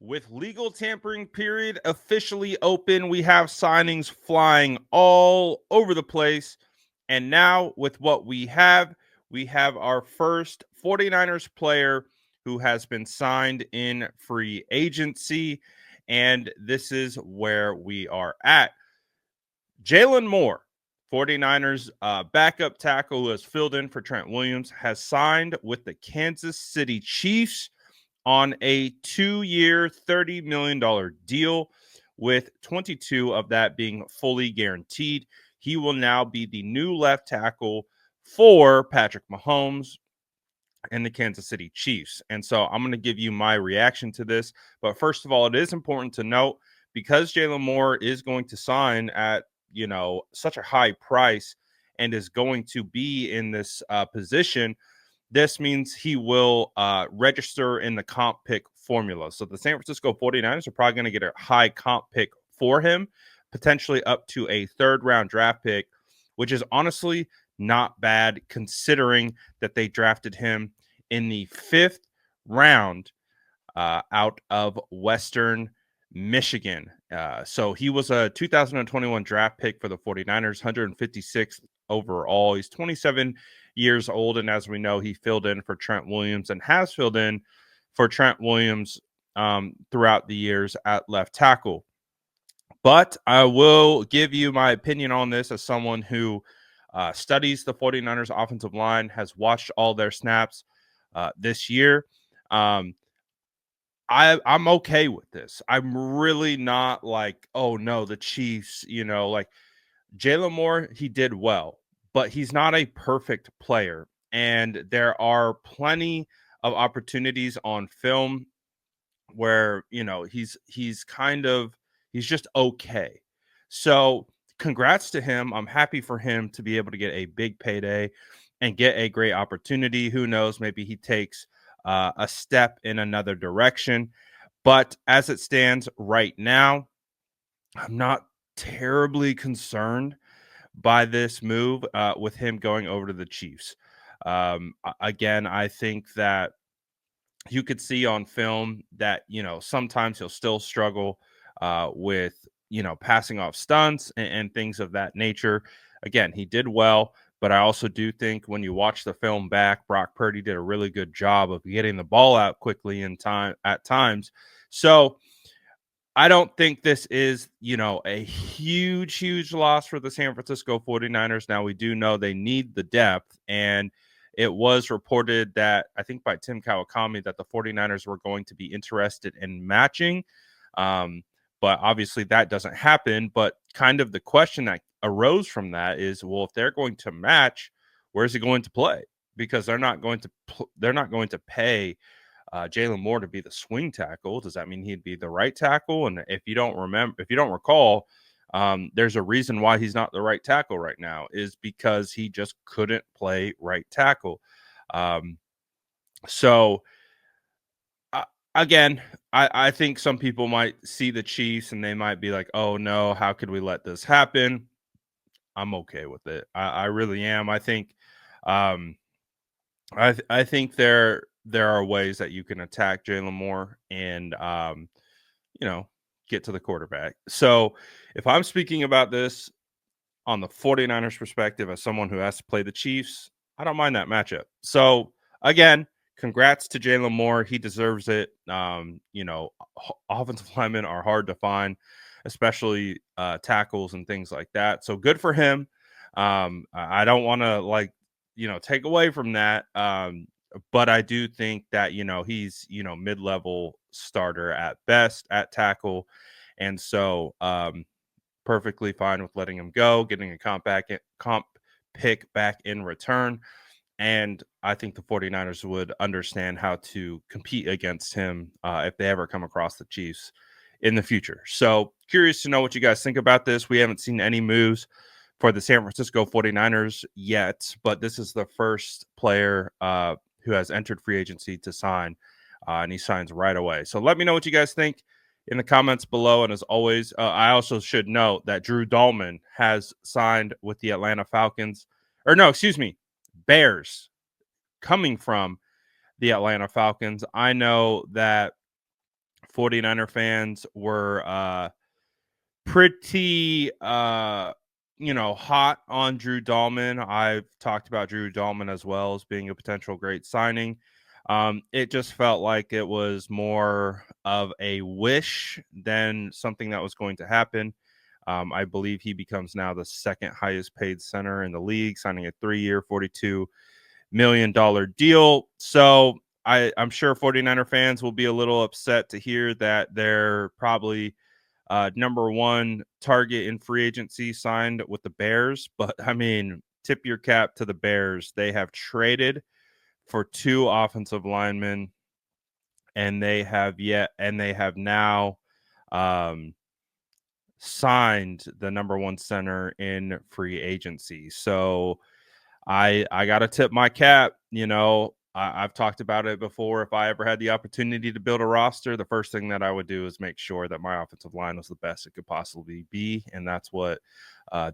With legal tampering period officially open, we have signings flying all over the place. And now, with what we have our first 49ers player who has been signed in free agency. And this is where we are at. Jaylen Moore, 49ers backup tackle who has filled in for Trent Williams, has signed with the Kansas City Chiefs on a 2-year, $30 million deal, with 22 of that being fully guaranteed. He will now be the new left tackle for Patrick Mahomes and the Kansas City Chiefs. And so I'm going to give you my reaction to this. But first of all, it is important to note, because Jaylen Moore is going to sign at, such a high price and is going to be in this position, this means he will register in the comp pick formula. So the San Francisco 49ers are probably going to get a high comp pick for him, potentially up to a third-round draft pick, which is honestly not bad considering that they drafted him in the 5th round out of Western Michigan. So he was a 2021 draft pick for the 49ers, 156th overall. He's 27 years old, and as we know, he filled in for Trent Williams and has filled in for Trent Williams throughout the years at left tackle. But I will give you my opinion on this as someone who studies the 49ers offensive line, has watched all their snaps this year. I'm okay with this. I'm really not like, oh no, the Chiefs, like Jaylen Moore, he did well, but he's not a perfect player. And there are plenty of opportunities on film where, he's just okay. So congrats to him. I'm happy for him to be able to get a big payday and get a great opportunity. Who knows? Maybe he takes a step in another direction. But as it stands right now, I'm not terribly concerned by this move with him going over to the Chiefs. Again, I think that you could see on film that, sometimes he'll still struggle with, passing off stunts and things of that nature. Again, he did well, but I also do think when you watch the film back, Brock Purdy did a really good job of getting the ball out quickly in time at times. So I don't think this is, a huge loss for the San Francisco 49ers. Now, we do know they need the depth, and it was reported that, I think by Tim Kawakami, that the 49ers were going to be interested in matching. But obviously that doesn't happen. But kind of the question that arose from that is, well, if they're going to match, where's he going to play? Because they're not going to pay Jaylen Moore to be the swing tackle. Does that mean he'd be the right tackle? And if you don't recall, there's a reason why he's not the right tackle right now, is because he just couldn't play right tackle. So again, I think some people might see the Chiefs and they might be like, oh no, how could we let this happen? I'm okay with it. I really am. I think I think there are ways that you can attack Jaylen Moore and get to the quarterback. So if I'm speaking about this on the 49ers perspective as someone who has to play the Chiefs, I don't mind that matchup. So again, congrats to Jaylen Moore. He deserves it. Offensive linemen are hard to find, especially tackles and things like that. So good for him. I don't want to take away from that. But I do think that, he's, mid-level starter at best at tackle. And so perfectly fine with letting him go, getting a comp pick back in return. And I think the 49ers would understand how to compete against him if they ever come across the Chiefs in the future. So curious to know what you guys think about this. We haven't seen any moves for the San Francisco 49ers yet, but this is the first player who has entered free agency to sign, and he signs right away. So let me know what you guys think in the comments below. And as always, I also should note that Drew Dalman has signed with the Atlanta Falcons, Bears, coming from the Atlanta Falcons. I know that 49er fans were pretty hot on Drew Dalman. I've talked about Drew Dalman as well as being a potential great signing. It just felt like it was more of a wish than something that was going to happen. I believe he becomes now the second highest paid center in the league, signing a 3-year, $42 million deal. So I'm sure 49er fans will be a little upset to hear that they're probably number one target in free agency signed with the Bears. But I mean, tip your cap to the Bears. They have traded for 2 offensive linemen, and they have now signed the number one center in free agency. So I got to tip my cap. I've talked about it before. If I ever had the opportunity to build a roster, the first thing that I would do is make sure that my offensive line was the best it could possibly be. And that's what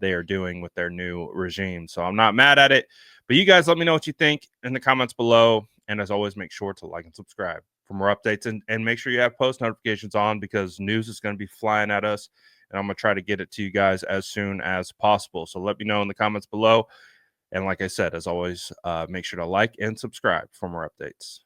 they are doing with their new regime. So I'm not mad at it. But you guys let me know what you think in the comments below. And as always, make sure to like and subscribe for more updates. And make sure you have post notifications on, because news is going to be flying at us. And I'm going to try to get it to you guys as soon as possible. So let me know in the comments below. And like I said, as always, make sure to like and subscribe for more updates.